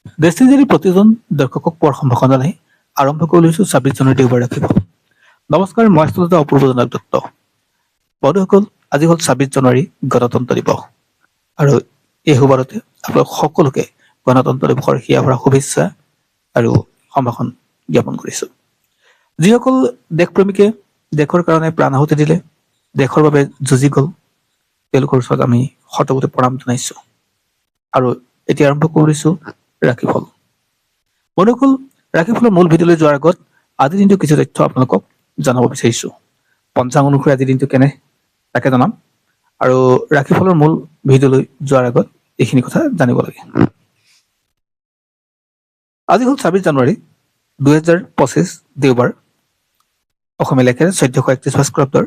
ডেষ্টিনিৰ প্ৰতিজন দৰ্শকক পোৱাৰ সম্ভাৱনা নাই। আৰম্ভ কৰিছোঁ 26 জানুৱাৰী দেওবাৰ ৰাতিপুৱা। নমস্কাৰ, মই আচলতে অপূৰ্ব জনক দত্ত। বন্ধুসকল, আজি হ'ল 26 জানুৱাৰী গণতন্ত্ৰ দিৱস আৰু এই সুবাৰতে আপোনালোক সকলোকে গণতন্ত্ৰ দিৱসৰ হিয়া ভৰা শুভেচ্ছা আৰু সম্ভাষণ জ্ঞাপন কৰিছোঁ। যিসকল দেশপ্ৰেমিকে দেশৰ কাৰণে প্ৰাণ আহুতি দিলে, দেশৰ বাবে যুঁজি গ'ল, তেওঁলোকৰ ওচৰত আমি শতকোটি প্ৰণাম জনাইছোঁ আৰু এতিয়া আৰম্ভ কৰিছোঁ ৰাশিফল। বন্ধুসকল, ৰাশিফলৰ মূল ভিডিঅ'লৈ যোৱাৰ আগত আজিৰ দিনটো কিছু তথ্য আপোনালোকক জনাব বিচাৰিছোঁ। পঞ্চাংগ অনুসৰি আজিৰ দিনটো কেনে তাকে জনাম আৰু ৰাশিফলৰ মূল ভিডিঅ'লৈ যোৱাৰ আগত এইখিনি কথা জানিব লাগে। আজি হ'ল 26 জানুৱাৰী 2025 দেওবাৰ। অসমীয়া লেখাৰে 1431 ভাস্কৰাব্দৰ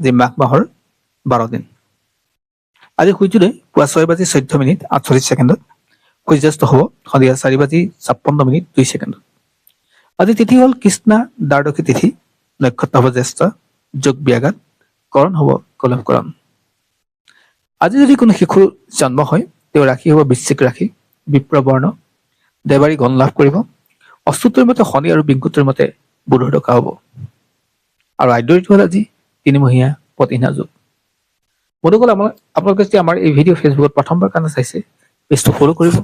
যি মাঘ মাহৰ 12 দিন। আজি সূৰ্যোদয় পুৱা 6:14:48 সূৰ্যাস্ত হ'ব সন্ধিয়া 4:56:02। আজি তিথি হ'ল কৃষ্ণা দ্বাদশী তিথি, নক্ষত্ৰ হ'ব জ্যেষ্ঠ, যোগ ব্যাঘাত, কৰণ হ'ব কলভকৰণ। আজি যদি কোনো শিশুৰ জন্ম হয়, তেওঁৰ ৰাশি হ'ব বৃশ্চিক ৰাশি, বিপ্ৰবৰ্ণ, দেৱাৰী গণ লাভ কৰিব। অস্তুতৰ মতে শনি আৰু বিংকুতৰ মতে বুধৰ দশা হ'ব আৰু আদ্যঋতু হ'ল আজি তিনিমহীয়া প্ৰতিহীনা যুগ। বন্ধুসকল, আপোনালোকে যদি আমাৰ এই ভিডিঅ' ফেচবুকত প্ৰথমবাৰ কাৰণে চাইছে, পেজটো ফ'ল' কৰিব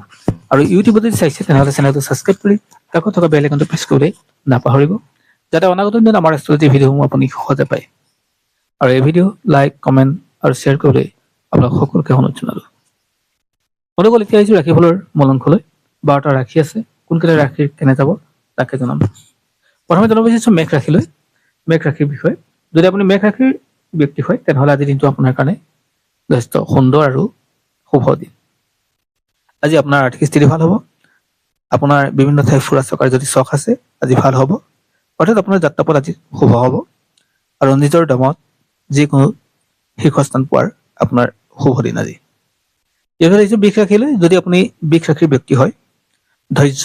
আৰু ইউটিউবত যদি চাইছে তেনেহ'লে চেনেলটো ছাবস্ক্ৰাইব কৰি কাষত থকা বেল আইকনটো প্ৰেছ কৰিবলৈ নাপাহৰিব, যাতে অনাগত দিনত আমাৰ এষ্ট্ৰলজি ভিডিঅ'সমূহ আপুনি সহজে পায়। আৰু এই ভিডিঅ' লাইক, কমেণ্ট আৰু শ্বেয়াৰ কৰিবলৈ আপোনাক সকলোকে অনুৰোধ জনালোঁ। বন্ধুসকল, এতিয়া আহিছোঁ ৰাশিফলৰ মূল অংশলৈ। 12টা ৰাশি আছে, কোনকেইটা ৰাশিৰ কেনে যাব তাকে জনাম। প্ৰথমে জনাব বিচাৰিছোঁ মেঘ ৰাশিলৈ। মেঘ ৰাশিৰ বিষয়ে, যদি আপুনি মেঘ ৰাশিৰ ব্যক্তি হয় তেনেহ'লে আজিৰ দিনটো আপোনাৰ কাৰণে যথেষ্ট সুন্দৰ আৰু শুভ দিন। আজি আপোনাৰ আৰ্থিক স্থিতি ভাল হ'ব। আপোনাৰ বিভিন্ন ঠাই ফুৰা চকাৰ যদি চখ আছে আজি ভাল হ'ব, অৰ্থাৎ আপোনাৰ যাত্ৰাপথ আজি শুভ হ'ব আৰু নিজৰ দমত যিকোনো শীৰ্ষস্থান পোৱাৰ আপোনাৰ শুভ দিন আজি। এইফালে আহিছোঁ বৃষ ৰাশিলৈ। যদি আপুনি বৃষ ৰাশিৰ ব্যক্তি হয়, ধৈৰ্য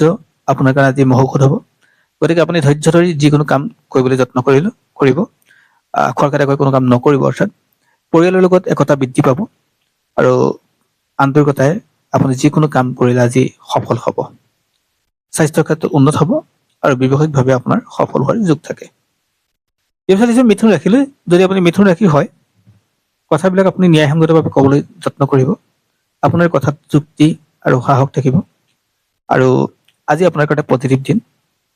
আপোনাৰ কাৰণে আজি মহৌষধ হ'ব। গতিকে আপুনি ধৈৰ্য ধৰি যিকোনো কাম কৰিবলৈ যত্ন কৰিব, খৰখেদাকৈ কোনো কাম নকৰিব, অৰ্থাৎ পৰিয়ালৰ লগত একতা বৃদ্ধি পাব আৰু আন্তৰিকতাৰে আপুনি যিকোনো কাম কৰিলে আজি সফল হ'ব। স্বাস্থ্যৰ ক্ষেত্ৰত উন্নত হ'ব আৰু ব্যৱসায়িকভাৱে আপোনাৰ সফল হোৱাৰ যোগ থাকে। এইফালে আহিছোঁ মিথুন ৰাশিলৈ। যদি আপুনি মিথুন ৰাশি হয়, কথাবিলাক আপুনি ন্যায়সংগতভাৱে ক'বলৈ যত্ন কৰিব। আপোনাৰ কথাত যুক্তি আৰু সাহস থাকিব আৰু আজি আপোনাৰ কাৰণে পজিটিভ দিন।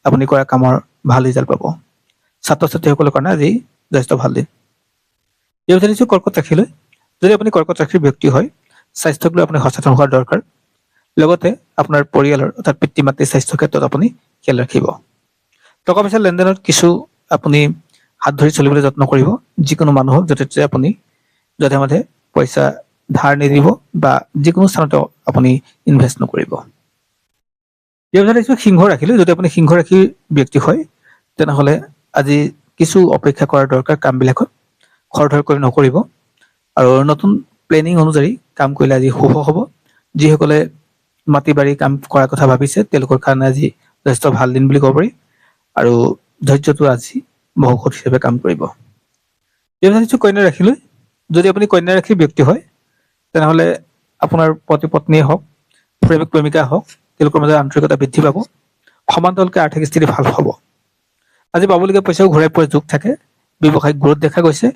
আপুনি কৰা কামৰ ভাল ৰিজাল্ট পাব। ছাত্ৰ ছাত্ৰীসকলৰ কাৰণে আজি যথেষ্ট ভাল দিন। এইফালে আহিছোঁ কৰ্কট ৰাশিলৈ। যদি আপুনি কৰ্কট ৰাশিৰ ব্যক্তি হয়, স্বাস্থ্যক লৈ আপুনি সচেতন হোৱাৰ দৰকাৰ। লগতে আপোনাৰ পৰিয়ালৰ অৰ্থাৎ পিতৃ মাতৃৰ স্বাস্থ্যৰ ক্ষেত্ৰত আপুনি খেয়াল ৰাখিব। টকা পইচাৰ লেনদেনত কিছু আপুনি হাত ধৰি চলিবলৈ যত্ন কৰিব। যিকোনো মানুহক য'তে ত'তে আপুনি যধে মধে পইচা ধাৰ নিদিব বা যিকোনো স্থানতে আপুনি ইনভেষ্ট নকৰিব। এইফালে আহিছোঁ সিংহ ৰাশিলৈ। যদি আপুনি সিংহ ৰাশিৰ ব্যক্তি হয় তেনেহ'লে আজি কিছু অপেক্ষা কৰাৰ দৰকাৰ। কামবিলাকত খৰধৰ কৰি নকৰিব আৰু নতুন প্লেনিং অনুযায়ী কাম কৰিলে আজি শুভ হ'ব। যিসকলে মাটি বাৰী কাম কৰাৰ কথা ভাবিছে তেওঁলোকৰ কাৰণে আজি যথেষ্ট ভাল দিন বুলি ক'ব পাৰি আৰু ধৈৰ্যটো আজি মহৌষধ হিচাপে কাম কৰিব। এইফালে আহিছোঁ কন্যা ৰাশিলৈ। যদি আপুনি কন্যা ৰাশিৰ ব্যক্তি হয় তেনেহ'লে আপোনাৰ পতি পত্নীয়ে হওক, প্ৰেমিক প্ৰেমিকাই হওক, তেওঁলোকৰ মাজত আন্তৰিকতা বৃদ্ধি পাব। সমান্তৰালকৈ আৰ্থিক স্থিতি ভাল হ'ব। আজি পাবলগীয়া পইচাও ঘূৰাই পোৱাৰ যোগ থাকে। ব্যৱসায়িক গ্ৰথ দেখা গৈছে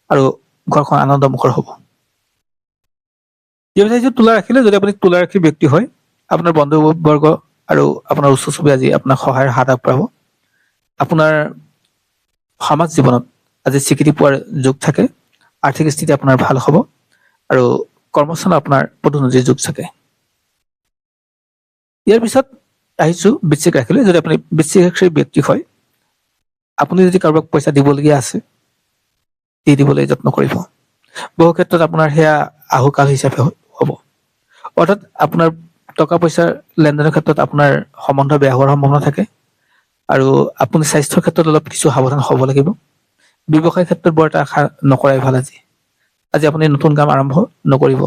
আৰু ঘৰখন আনন্দমুখৰ হ'ব। এইফালে আহিছোঁ তুলা ৰাশিলৈ। যদি আপুনি তুলা ৰাশিৰ ব্যক্তি হয়, আপোনাৰ বন্ধুবৰ্গ আৰু আপোনাৰ ওচৰ চুবুৰীয়াই আজি আপোনাক সহায়ৰ হাত আগবঢ়াব। আপোনাৰ সমাজ জীৱনত আজি স্বীকৃতি পোৱাৰ যোগ থাকে। আৰ্থিক স্থিতি আপোনাৰ ভাল হ'ব আৰু কৰ্মস্থানত আপোনাৰ পদোন্নতিৰ যোগ থাকে। ইয়াৰ পিছত আহিছোঁ বৃশ্চিক ৰাশিলৈ। যদি আপুনি বৃশ্চিক ৰাশিৰ ব্যক্তি হয়, আপুনি যদি কাৰোবাক পইচা দিবলগীয়া আছে দি দিবলৈ যত্ন কৰিব। বহু ক্ষেত্ৰত আপোনাৰ সেয়া আহুকাল হিচাপে হ'ব, অৰ্থাৎ আপোনাৰ টকা পইচাৰ লেনদেনৰ ক্ষেত্ৰত আপোনাৰ সম্বন্ধ বেয়া হোৱাৰ সম্ভাৱনা থাকে আৰু আপুনি স্বাস্থ্যৰ ক্ষেত্ৰত অলপ কিছু সাৱধান হ'ব লাগিব। ব্যৱসায়ৰ ক্ষেত্ৰত বৰ এটা আশা নকৰাই ভাল। আজি আপুনি নতুন কাম আৰম্ভ নকৰিব।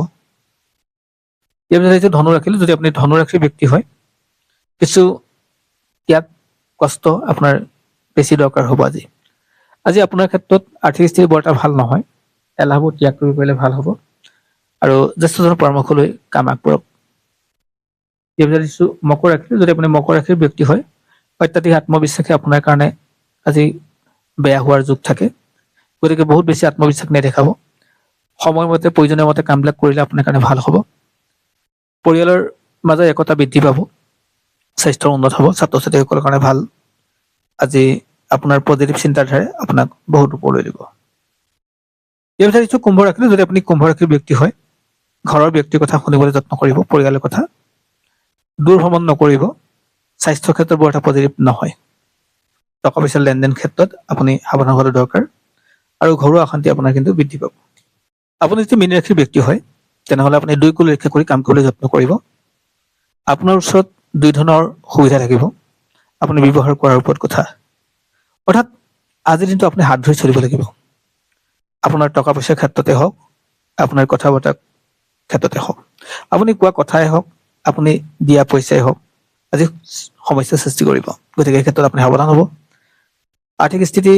ইয়াৰ পিছত আহিছে ধনু ৰাশিলৈ। যদি আপুনি ধনু ৰাশিৰ ব্যক্তি হয়, কিছু ত্যাগ কষ্ট আপোনাৰ বেছি দৰকাৰ হ'ব আজি। আজি আপোনাৰ ক্ষেত্ৰত আৰ্থিক স্থিতি বৰ এটা ভাল নহয়। এলাহবোৰ ত্যাগ কৰি পাৰিলে ভাল হ'ব আৰু জ্যেষ্ঠজনৰ পৰামৰ্শ লৈ কাম আগবঢ়াওক। এই ভিতৰত দিছো মকৰ ৰাশি। যদি আপুনি মকৰ ৰাশিৰ ব্যক্তি হয়, অত্যাধিক আত্মবিশ্বাসে আপোনাৰ কাৰণে আজি বেয়া হোৱাৰ যোগ থাকে। গতিকে বহুত বেছি আত্মবিশ্বাস নেদেখাব। সময়মতে প্ৰয়োজনীয় মতে কামবিলাক কৰিলে আপোনাৰ কাৰণে ভাল হ'ব। পৰিয়ালৰ মাজত একতা বৃদ্ধি পাব, স্বাস্থ্যৰ উন্নত হ'ব, ছাত্ৰ ছাত্ৰীসকলৰ কাৰণে ভাল। আজি আপোনাৰ পজিটিভ চিন্তাধাৰাই আপোনাক বহুত ওপৰলৈ দিব। এই ভিতৰত দিছো কুম্ভ ৰাশি। যদি আপুনি কুম্ভ ৰাশিৰ ব্যক্তি হয়, ঘৰৰ ব্যক্তিৰ কথা শুনিবলৈ যত্ন কৰিব, পৰিয়ালৰ কথা। দূৰ ভ্ৰমণ নকৰিব, স্বাস্থ্যৰ ক্ষেত্ৰত বৰ এটা পজিটিভ নহয়। টকা পইচাৰ লেনদেন ক্ষেত্ৰত আপুনি সাৱধান হোৱাটো দৰকাৰ, আৰু ঘৰুৱা অশান্তি আপোনাৰ কিন্তু বৃদ্ধি পাব। আপুনি যদি মীন ৰাশিৰ ব্যক্তি হয়, তেনেহ'লে আপুনি 2 কুল ৰক্ষা কৰি কাম কৰিবলৈ যত্ন কৰিব। আপোনাৰ ওচৰত 2 ধৰণৰ সুবিধা থাকিব, আপুনি ব্যৱহাৰ কৰাৰ ওপৰত কথা। অৰ্থাৎ আজিৰ দিনটো আপুনি হাত ধৰি চলিব লাগিব। আপোনাৰ টকা পইচাৰ ক্ষেত্ৰতে হওক, আপোনাৰ কথা বতৰাৰ ক্ষেত্ৰতে হওক, আপুনি কোৱা কথাই হওক, আপুনি দিয়া পইচাই হওক, আজি সমস্যাৰ সৃষ্টি কৰিব। গতিকে এই ক্ষেত্ৰত আপুনি সাৱধান হ'ব। আৰ্থিক স্থিতি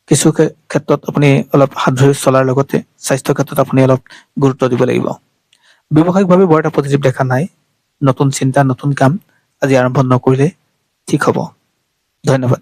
কিছু ক্ষেত্ৰত আপুনি অলপ হাত ধৰি চলাৰ লগতে স্বাস্থ্যৰ ক্ষেত্ৰত আপুনি অলপ গুৰুত্ব দিব লাগিব। ব্যৱসায়িকভাৱে বৰ এটা পজিটিভ দেখা নাই। নতুন চিন্তা, নতুন কাম আজি আৰম্ভ নকৰিলে ঠিক হ'ব। ধন্যবাদ।